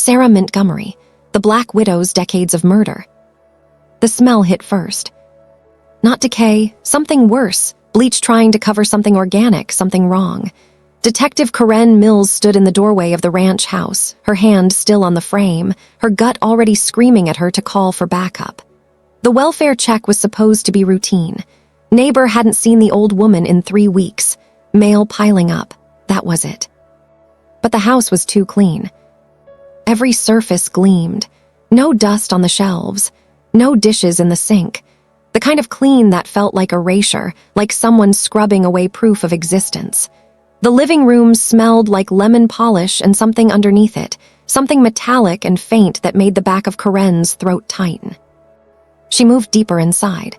Sarah Montgomery, the Black Widow's decades of murder. The smell hit first. Not decay, something worse, bleach trying to cover something organic, something wrong. Detective Karen Mills stood in the doorway of the ranch house, her hand still on the frame, her gut already screaming at her to call for backup. The welfare check was supposed to be routine. Neighbor hadn't seen the old woman in 3 weeks. Mail piling up, that was it. But the house was too clean. Every surface gleamed. No dust on the shelves, no dishes in the sink. The kind of clean that felt like erasure, like someone scrubbing away proof of existence. The living room smelled like lemon polish and something underneath it, something metallic and faint that made the back of Karen's throat tighten. She moved deeper inside.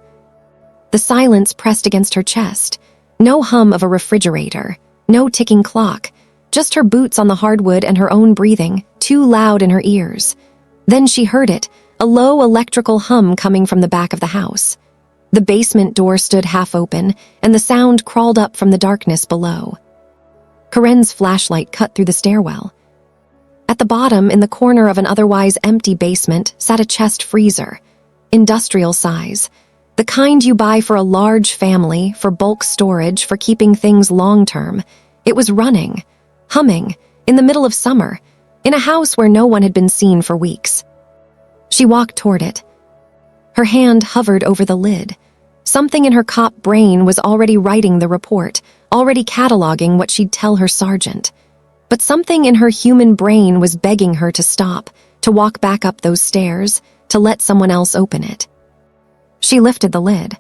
The silence pressed against her chest. No hum of a refrigerator, no ticking clock, just her boots on the hardwood and her own breathing, too loud in her ears. Then she heard it, a low electrical hum coming from the back of the house. The basement door stood half open, and the sound crawled up from the darkness below. Karen's flashlight cut through the stairwell. At the bottom, in the corner of an otherwise empty basement, sat a chest freezer. Industrial size. The kind you buy for a large family, for bulk storage, for keeping things long-term. It was running, humming, in the middle of summer, in a house where no one had been seen for weeks. She walked toward it. Her hand hovered over the lid. Something in her cop brain was already writing the report, already cataloging what she'd tell her sergeant. But something in her human brain was begging her to stop, to walk back up those stairs, to let someone else open it. She lifted the lid.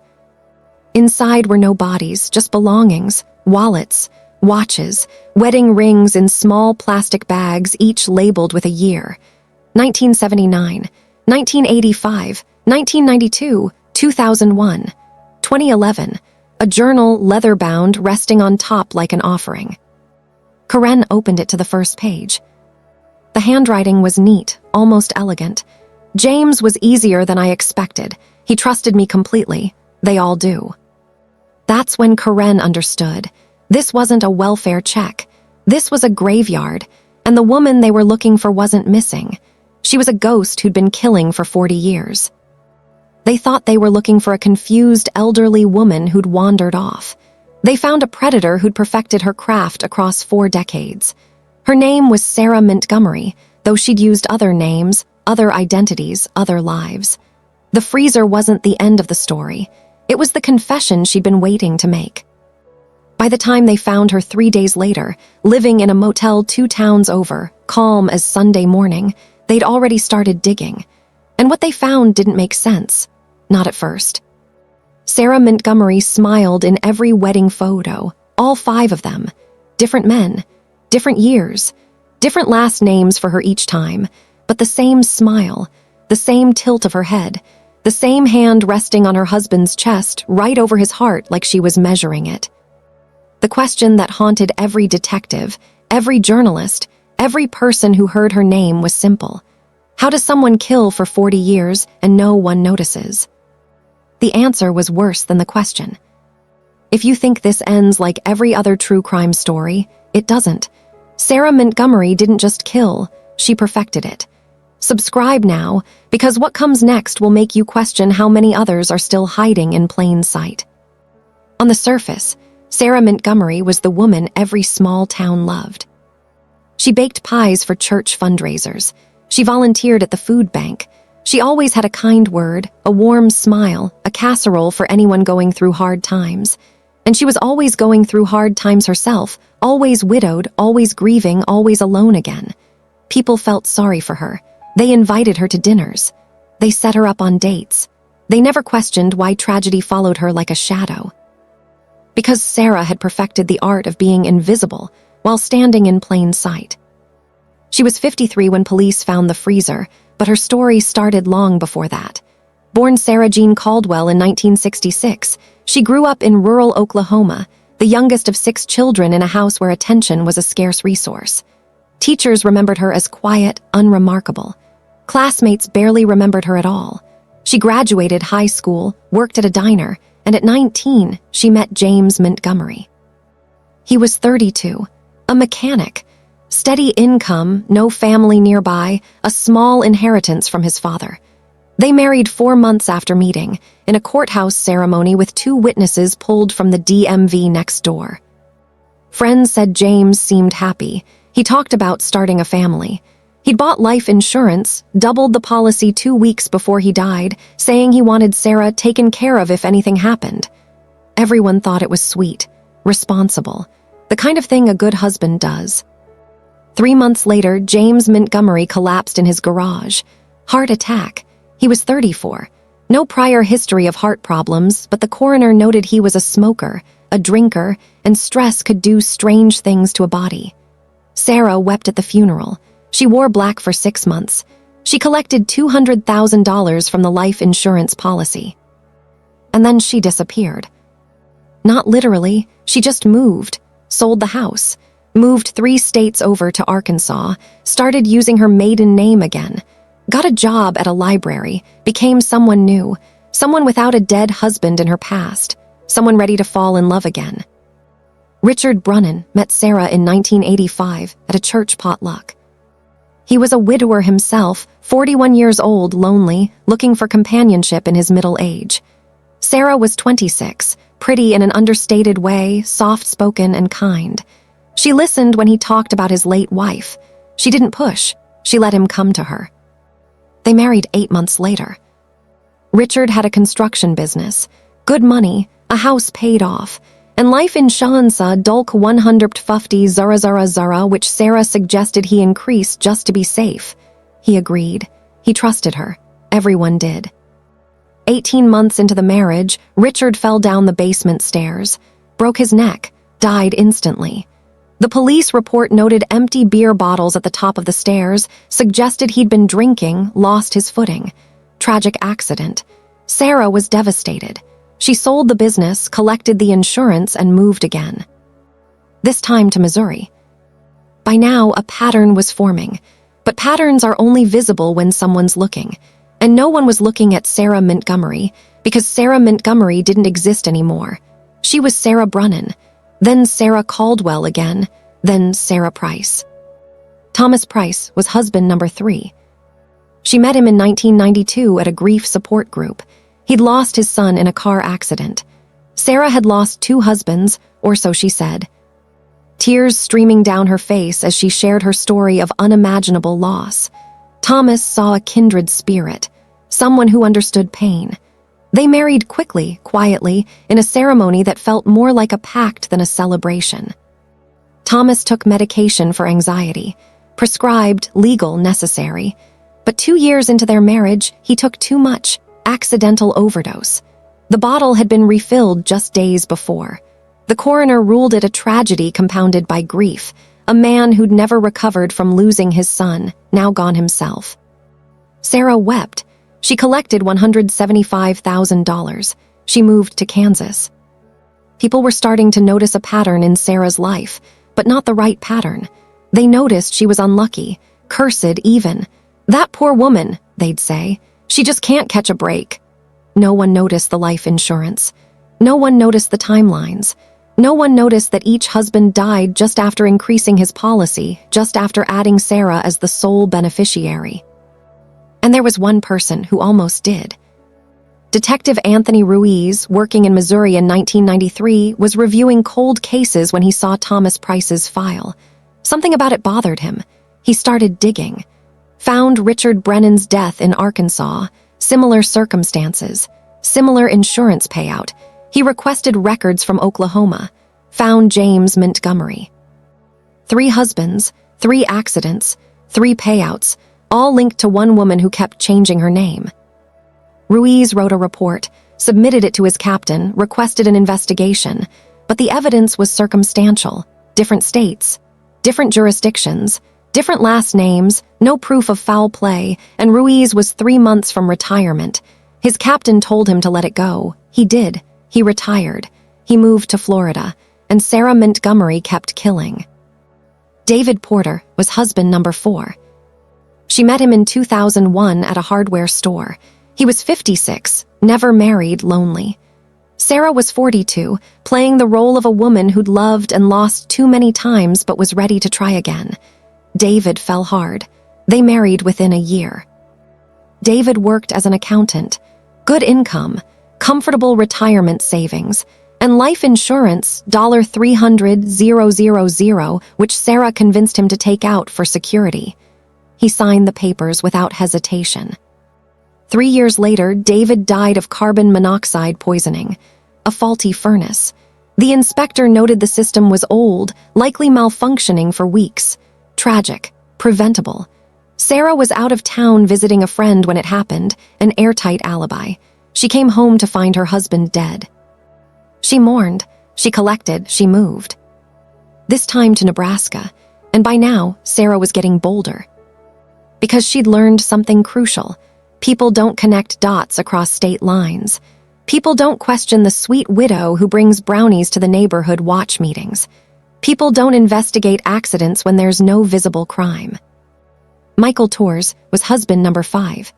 Inside were no bodies, just belongings, wallets, watches, wedding rings in small plastic bags, each labeled with a year. 1979, 1985, 1992, 2001, 2011, a journal leather-bound resting on top like an offering. Karen opened it to the first page. The handwriting was neat, almost elegant. James was easier than I expected. He trusted me completely. They all do. That's when Karen understood. This wasn't a welfare check. This was a graveyard, and the woman they were looking for wasn't missing. She was a ghost who'd been killing for 40 years. They thought they were looking for a confused elderly woman who'd wandered off. They found a predator who'd perfected her craft across 4 decades. Her name was Sarah Montgomery, though she'd used other names, other identities, other lives. The freezer wasn't the end of the story. It was the confession she'd been waiting to make. By the time they found her 3 days later, living in a motel 2 towns over, calm as Sunday morning, they'd already started digging. And what they found didn't make sense. Not at first. Sarah Montgomery smiled in every wedding photo, all 5 of them. Different men, different years, different last names for her each time, but the same smile, the same tilt of her head, the same hand resting on her husband's chest, right over his heart like she was measuring it. The question that haunted every detective, every journalist, every person who heard her name was simple. How does someone kill for 40 years and no one notices? The answer was worse than the question. If you think this ends like every other true crime story, it doesn't. Sarah Montgomery didn't just kill, she perfected it. Subscribe now, because what comes next will make you question how many others are still hiding in plain sight. On the surface, Sarah Montgomery was the woman every small town loved. She baked pies for church fundraisers. She volunteered at the food bank. She always had a kind word, a warm smile, a casserole for anyone going through hard times. And she was always going through hard times herself, always widowed, always grieving, always alone again. People felt sorry for her. They invited her to dinners. They set her up on dates. They never questioned why tragedy followed her like a shadow. Because Sarah had perfected the art of being invisible while standing in plain sight. She was 53 when police found the freezer, but her story started long before that. Born Sarah Jean Caldwell in 1966, she grew up in rural Oklahoma, the youngest of 6 children in a house where attention was a scarce resource. Teachers remembered her as quiet, unremarkable. Classmates barely remembered her at all. She graduated high school, worked at a diner, and at 19, she met James Montgomery. He was 32, a mechanic, Steady income, no family nearby, a small inheritance from his father. They married 4 months after meeting, in a courthouse ceremony with 2 witnesses pulled from the DMV next door. Friends said James seemed happy. He talked about starting a family. He'd bought life insurance, doubled the policy 2 weeks before he died, saying he wanted Sarah taken care of if anything happened. Everyone thought it was sweet, responsible, the kind of thing a good husband does. 3 months later, James Montgomery collapsed in his garage. Heart attack. He was 34. No prior history of heart problems, but the coroner noted he was a smoker, a drinker, and stress could do strange things to a body. Sarah wept at the funeral. She wore black for 6 months. She collected $200,000 from the life insurance policy. And then she disappeared. Not literally, she just moved, sold the house, moved 3 states over to Arkansas, started using her maiden name again, got a job at a library, became someone new, someone without a dead husband in her past, someone ready to fall in love again. Richard Brunnan met Sarah in 1985 at a church potluck. He was a widower himself, 41 years old, lonely, looking for companionship in his middle age. Sarah was 26, pretty in an understated way, soft-spoken and kind. She listened when he talked about his late wife. She didn't push. She let him come to her. They married 8 months later. Richard had a construction business, good money, a house paid off, and life insurance dolk 150 zara, which Sarah suggested he increase just to be safe. He agreed. He trusted her. Everyone did. 18 months into the marriage, Richard fell down the basement stairs, broke his neck, died instantly. The police report noted empty beer bottles at the top of the stairs, suggested he'd been drinking, lost his footing. Tragic accident. Sarah was devastated. She sold the business, collected the insurance, and moved again. This time to Missouri. By now, a pattern was forming, but patterns are only visible when someone's looking, and no one was looking at Sarah Montgomery because Sarah Montgomery didn't exist anymore. She was Sarah Brunnan, then Sarah Caldwell again, then Sarah Price. Thomas Price was husband number 3. She met him in 1992 at a grief support group. He'd lost his son in a car accident. Sarah had lost 2 husbands, or so she said. Tears streaming down her face as she shared her story of unimaginable loss. Thomas saw a kindred spirit, someone who understood pain. They married quickly, quietly, in a ceremony that felt more like a pact than a celebration. Thomas took medication for anxiety, prescribed, legal, necessary. But 2 years into their marriage, he took too much, accidental overdose. The bottle had been refilled just days before. The coroner ruled it a tragedy compounded by grief, a man who'd never recovered from losing his son, now gone himself. Sarah wept. She collected $175,000. She moved to Kansas. People were starting to notice a pattern in Sarah's life, but not the right pattern. They noticed she was unlucky, cursed even. That poor woman, they'd say. She just can't catch a break. No one noticed the life insurance. No one noticed the timelines. No one noticed that each husband died just after increasing his policy, just after adding Sarah as the sole beneficiary. And there was one person who almost did. Detective Anthony Ruiz, working in Missouri in 1993, was reviewing cold cases when he saw Thomas Price's file. Something about it bothered him. He started digging. Found Richard Brennan's death in Arkansas, similar circumstances, similar insurance payout. He requested records from Oklahoma. Found James Montgomery. 3 husbands, 3 accidents, 3 payouts, all linked to one woman who kept changing her name. Ruiz wrote a report, submitted it to his captain, requested an investigation, but the evidence was circumstantial. Different states, different jurisdictions, different last names, no proof of foul play, and Ruiz was 3 months from retirement. His captain told him to let it go. He did. He retired. He moved to Florida, and Sarah Montgomery kept killing. David Porter was husband number 4. She met him in 2001 at a hardware store. He was 56, never married, lonely. Sarah was 42, playing the role of a woman who'd loved and lost too many times but was ready to try again. David fell hard. They married within a year. David worked as an accountant, good income, comfortable retirement savings, and life insurance $300,000, which Sarah convinced him to take out for security. He signed the papers without hesitation. 3 years later, David died of carbon monoxide poisoning, a faulty furnace. The inspector noted the system was old, likely malfunctioning for weeks. Tragic, preventable. Sarah was out of town visiting a friend when it happened, an airtight alibi. She came home to find her husband dead. She mourned, she collected, she moved. This time to Nebraska, and by now, Sarah was getting bolder. Because she'd learned something crucial. People don't connect dots across state lines. People don't question the sweet widow who brings brownies to the neighborhood watch meetings. People don't investigate accidents when there's no visible crime. Michael Torres was husband number 5.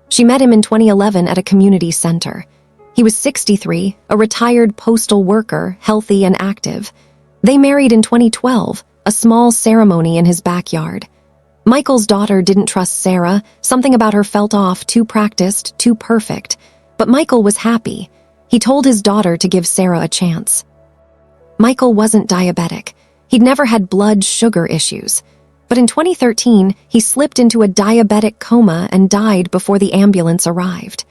She met him in 2011 at a community center. He was 63, a retired postal worker, healthy and active. They married in 2012, a small ceremony in his backyard. Michael's daughter didn't trust Sarah, something about her felt off, too practiced, too perfect. But Michael was happy. He told his daughter to give Sarah a chance. Michael wasn't diabetic. He'd never had blood sugar issues. But in 2013, he slipped into a diabetic coma and died before the ambulance arrived.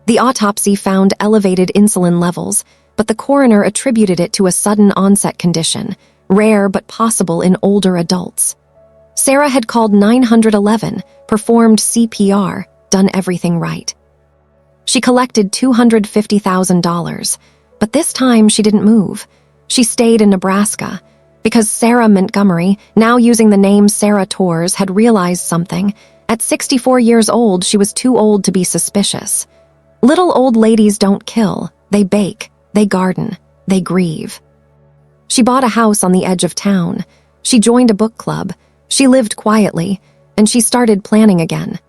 The autopsy found elevated insulin levels, but the coroner attributed it to a sudden onset condition, rare but possible in older adults. Sarah had called 911, performed CPR, done everything right. She collected $250,000, but this time she didn't move. She stayed in Nebraska, because Sarah Montgomery, now using the name Sarah Torres, had realized something. At 64 years old, she was too old to be suspicious. Little old ladies don't kill, they bake, they garden, they grieve. She bought a house on the edge of town. She joined a book club. She lived quietly, and she started planning again.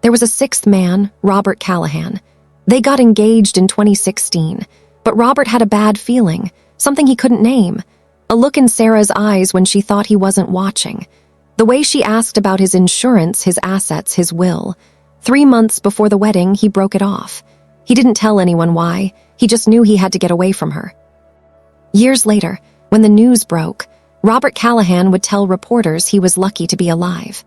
There was a 6th man, Robert Callahan. They got engaged in 2016, but Robert had a bad feeling, something he couldn't name. A look in Sarah's eyes when she thought he wasn't watching. The way she asked about his insurance, his assets, his will. 3 months before the wedding, he broke it off. He didn't tell anyone why. He just knew he had to get away from her. Years later, when the news broke, Robert Callahan would tell reporters he was lucky to be alive.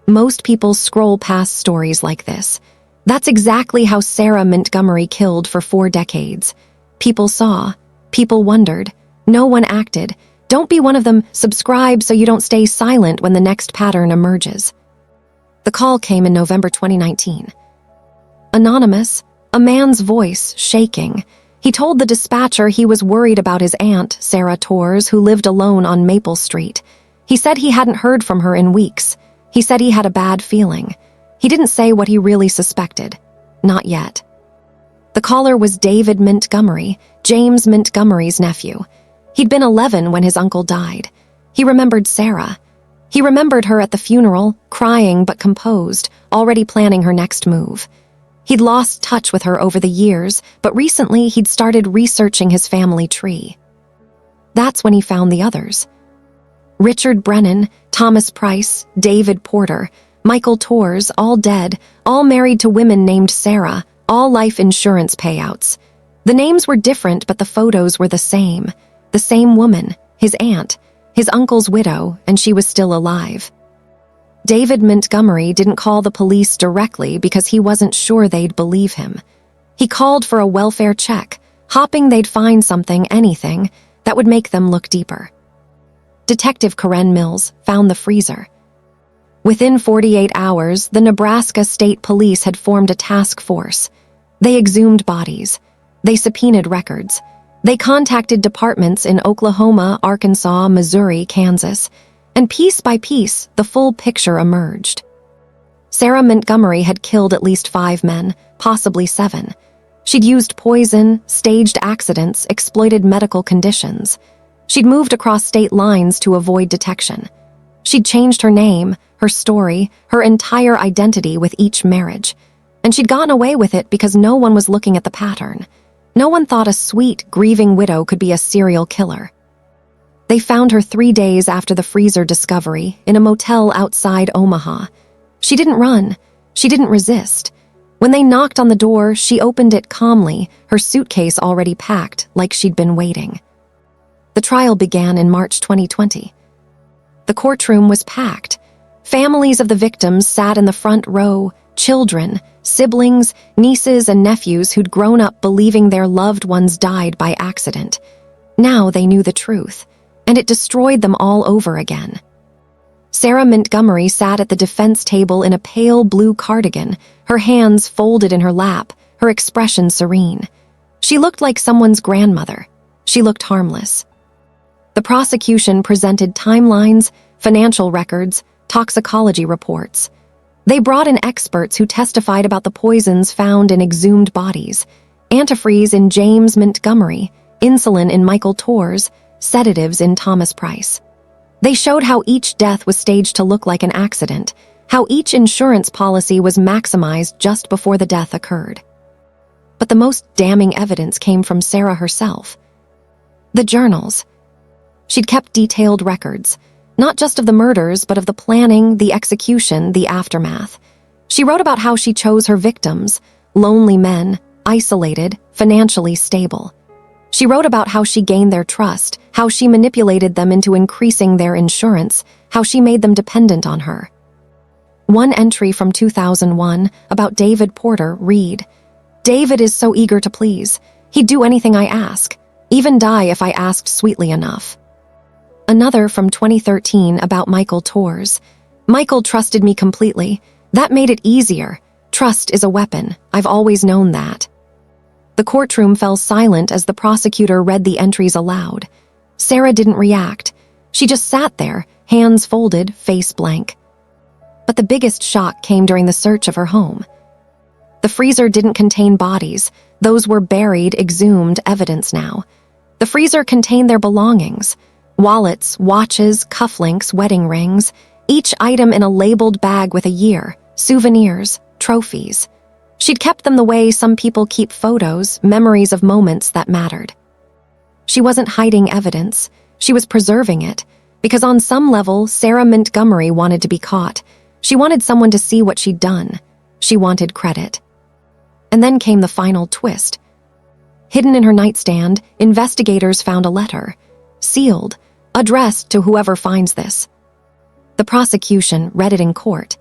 Most people scroll past stories like this. That's exactly how Sarah Montgomery killed for 4 decades. People saw. People wondered. No one acted. Don't be one of them. Subscribe so you don't stay silent when the next pattern emerges. The call came in November 2019. Anonymous, a man's voice shaking. He told the dispatcher he was worried about his aunt, Sarah Torres, who lived alone on Maple Street. He said he hadn't heard from her in weeks. He said he had a bad feeling. He didn't say what he really suspected. Not yet. The caller was David Montgomery, James Montgomery's nephew. He'd been 11 when his uncle died. He remembered Sarah. He remembered her at the funeral, crying but composed, already planning her next move. He'd lost touch with her over the years, but recently he'd started researching his family tree. That's when he found the others. Richard Brennan, Thomas Price, David Porter, Michael Torres, all dead, all married to women named Sarah, all life insurance payouts. The names were different, but the photos were the same. The same woman, his aunt, his uncle's widow, and she was still alive. David Montgomery didn't call the police directly because he wasn't sure they'd believe him. He called for a welfare check, hoping they'd find something, anything, that would make them look deeper. Detective Karen Mills found the freezer. Within 48 hours, the Nebraska State Police had formed a task force. They exhumed bodies. They subpoenaed records. They contacted departments in Oklahoma, Arkansas, Missouri, Kansas, and piece by piece, the full picture emerged. Sarah Montgomery had killed at least 5 men, possibly 7. She'd used poison, staged accidents, exploited medical conditions. She'd moved across state lines to avoid detection. She'd changed her name, her story, her entire identity with each marriage. And she'd gotten away with it because no one was looking at the pattern. No one thought a sweet, grieving widow could be a serial killer. They found her 3 days after the freezer discovery in a motel outside Omaha. She didn't run. She didn't resist. When they knocked on the door, she opened it calmly, her suitcase already packed, like she'd been waiting. The trial began in March 2020. The courtroom was packed. Families of the victims sat in the front row, children, siblings, nieces, and nephews who'd grown up believing their loved ones died by accident. Now they knew the truth, and it destroyed them all over again. Sarah Montgomery sat at the defense table in a pale blue cardigan, her hands folded in her lap, her expression serene. She looked like someone's grandmother. She looked harmless. The prosecution presented timelines, financial records, toxicology reports. They brought in experts who testified about the poisons found in exhumed bodies, antifreeze in James Montgomery, insulin in Michael Torres, sedatives in Thomas Price. They showed how each death was staged to look like an accident, how each insurance policy was maximized just before the death occurred. But the most damning evidence came from Sarah herself. The journals. She'd kept detailed records, not just of the murders, but of the planning, the execution, the aftermath. She wrote about how she chose her victims, lonely men, isolated, financially stable. She wrote about how she gained their trust, how she manipulated them into increasing their insurance, how she made them dependent on her. One entry from 2001 about David Porter read, "David is so eager to please. He'd do anything I ask, even die if I asked sweetly enough." Another from 2013 about Michael Torres. "Michael trusted me completely. That made it easier. Trust is a weapon. I've always known that." The courtroom fell silent as the prosecutor read the entries aloud. Sarah didn't react. She just sat there, hands folded, face blank. But the biggest shock came during the search of her home. The freezer didn't contain bodies. Those were buried, exhumed evidence now. The freezer contained their belongings: wallets, watches, cufflinks, wedding rings, each item in a labeled bag with a year, souvenirs, trophies. She'd kept them the way some people keep photos, memories of moments that mattered. She wasn't hiding evidence. She was preserving it, because on some level, Sarah Montgomery wanted to be caught. She wanted someone to see what she'd done. She wanted credit. And then came the final twist. Hidden in her nightstand, investigators found a letter, sealed, addressed to whoever finds this. The prosecution read it in court.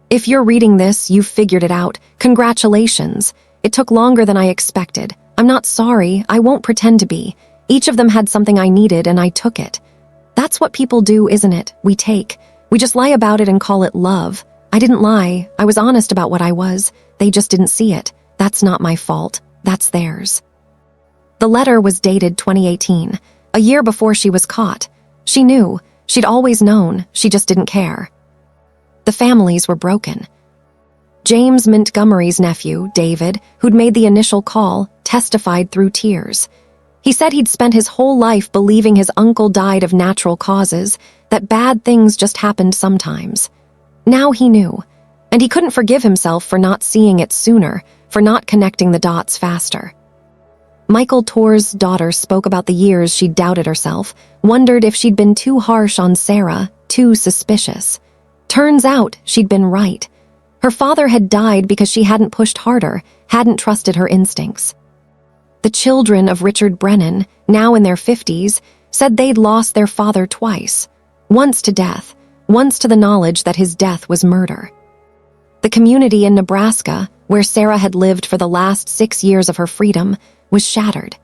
"If you're reading this, you've figured it out. Congratulations. It took longer than I expected. I'm not sorry. I won't pretend to be. Each of them had something I needed, and I took it. That's what people do, isn't it? We take. We just lie about it and call it love. I didn't lie. I was honest about what I was. They just didn't see it. That's not my fault. That's theirs." The letter was dated 2018, a year before she was caught. She knew. She'd always known. She just didn't care. The families were broken. James Montgomery's nephew, David, who'd made the initial call, testified through tears. He said he'd spent his whole life believing his uncle died of natural causes, that bad things just happened sometimes. Now he knew, and he couldn't forgive himself for not seeing it sooner, for not connecting the dots faster. Michael Torres' daughter spoke about the years she'd doubted herself, wondered if she'd been too harsh on Sarah, too suspicious. Turns out she'd been right. Her father had died because she hadn't pushed harder, hadn't trusted her instincts. The children of Richard Brennan, now in their 50s, said they'd lost their father twice, once to death, once to the knowledge that his death was murder. The community in Nebraska, where Sarah had lived for the last 6 years of her freedom, was shattered.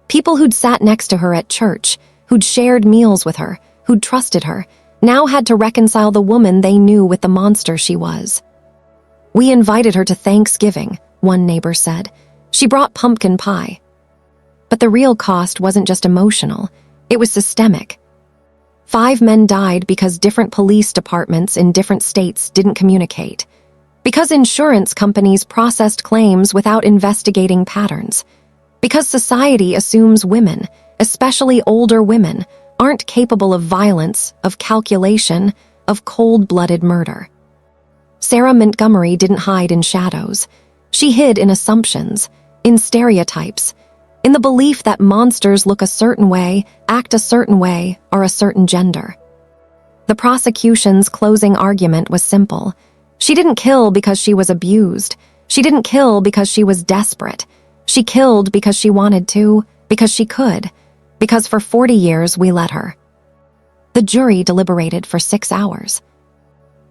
People who'd sat next to her at church, who'd shared meals with her, who'd trusted her, now had to reconcile the woman they knew with the monster she was. "We invited her to Thanksgiving," one neighbor said. "She brought pumpkin pie." But the real cost wasn't just emotional, it was systemic. 5 men died because different police departments in different states didn't communicate. Because insurance companies processed claims without investigating patterns. Because society assumes women, especially older women, aren't capable of violence, of calculation, of cold-blooded murder. Sarah Montgomery didn't hide in shadows. She hid in assumptions, in stereotypes, in the belief that monsters look a certain way, act a certain way, are a certain gender. The prosecution's closing argument was simple. She didn't kill because she was abused. She didn't kill because she was desperate. She killed because she wanted to, because she could, because for 40 years we let her. The jury deliberated for 6 hours.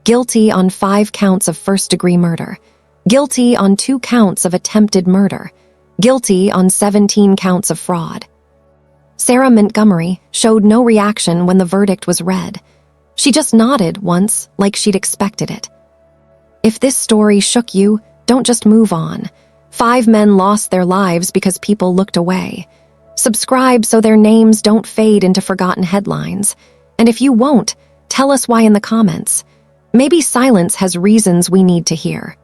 Guilty on 5 counts of first-degree murder. Guilty on 2 counts of attempted murder. Guilty on 17 counts of fraud. Sarah Montgomery showed no reaction when the verdict was read. She just nodded once, like she'd expected it. If this story shook you, don't just move on. 5 men lost their lives because people looked away. Subscribe so their names don't fade into forgotten headlines. And if you won't, tell us why in the comments. Maybe silence has reasons we need to hear.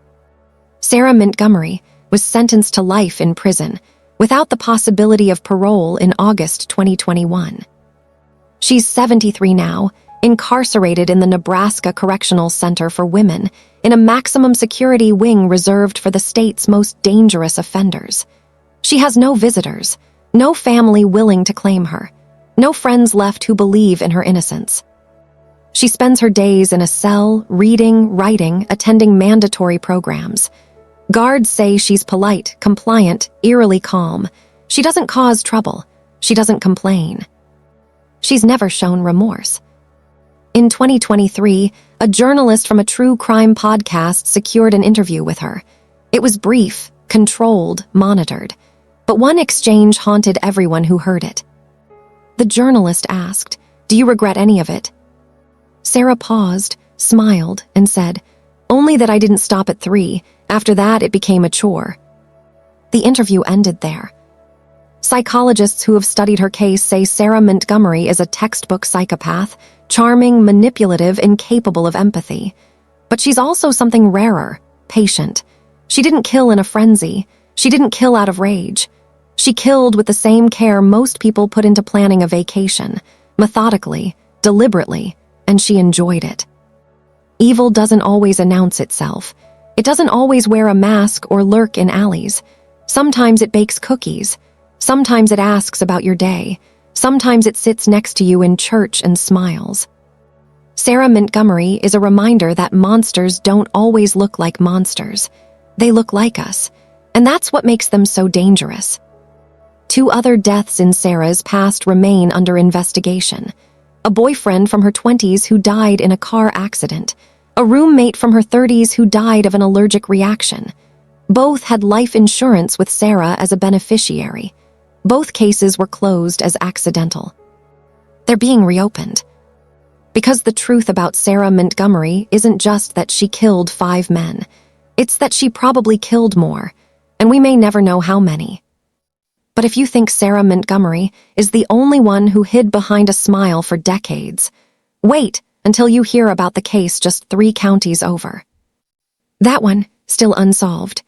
Sarah Montgomery was sentenced to life in prison, without the possibility of parole in August 2021. She's 73 now, incarcerated in the Nebraska Correctional Center for Women, in a maximum security wing reserved for the state's most dangerous offenders. She has no visitors, no family willing to claim her, no friends left who believe in her innocence. She spends her days in a cell, reading, writing, attending mandatory programs. Guards say she's polite, compliant, eerily calm. She doesn't cause trouble. She doesn't complain. She's never shown remorse. In 2023, a journalist from a true crime podcast secured an interview with her. It was brief, controlled, monitored, but one exchange haunted everyone who heard it. The journalist asked, "Do you regret any of it?" Sarah paused, smiled, and said, "Only that I didn't stop at 3. After that, it became a chore." The interview ended there. Psychologists who have studied her case say Sarah Montgomery is a textbook psychopath, charming, manipulative, incapable of empathy. But she's also something rarer, patient. She didn't kill in a frenzy. She didn't kill out of rage. She killed with the same care most people put into planning a vacation, methodically, deliberately, and she enjoyed it. Evil doesn't always announce itself. It doesn't always wear a mask or lurk in alleys. Sometimes it bakes cookies. Sometimes it asks about your day. Sometimes it sits next to you in church and smiles. Sarah Montgomery is a reminder that monsters don't always look like monsters. They look like us, and that's what makes them so dangerous. 2 other deaths in Sarah's past remain under investigation. A boyfriend from her 20s who died in a car accident. A roommate from her 30s who died of an allergic reaction. Both had life insurance with Sarah as a beneficiary. Both cases were closed as accidental. They're being reopened. Because the truth about Sarah Montgomery isn't just that she killed 5 men. It's that she probably killed more, and we may never know how many. But if you think Sarah Montgomery is the only one who hid behind a smile for decades, wait until you hear about the case just 3 counties over. That one, still unsolved,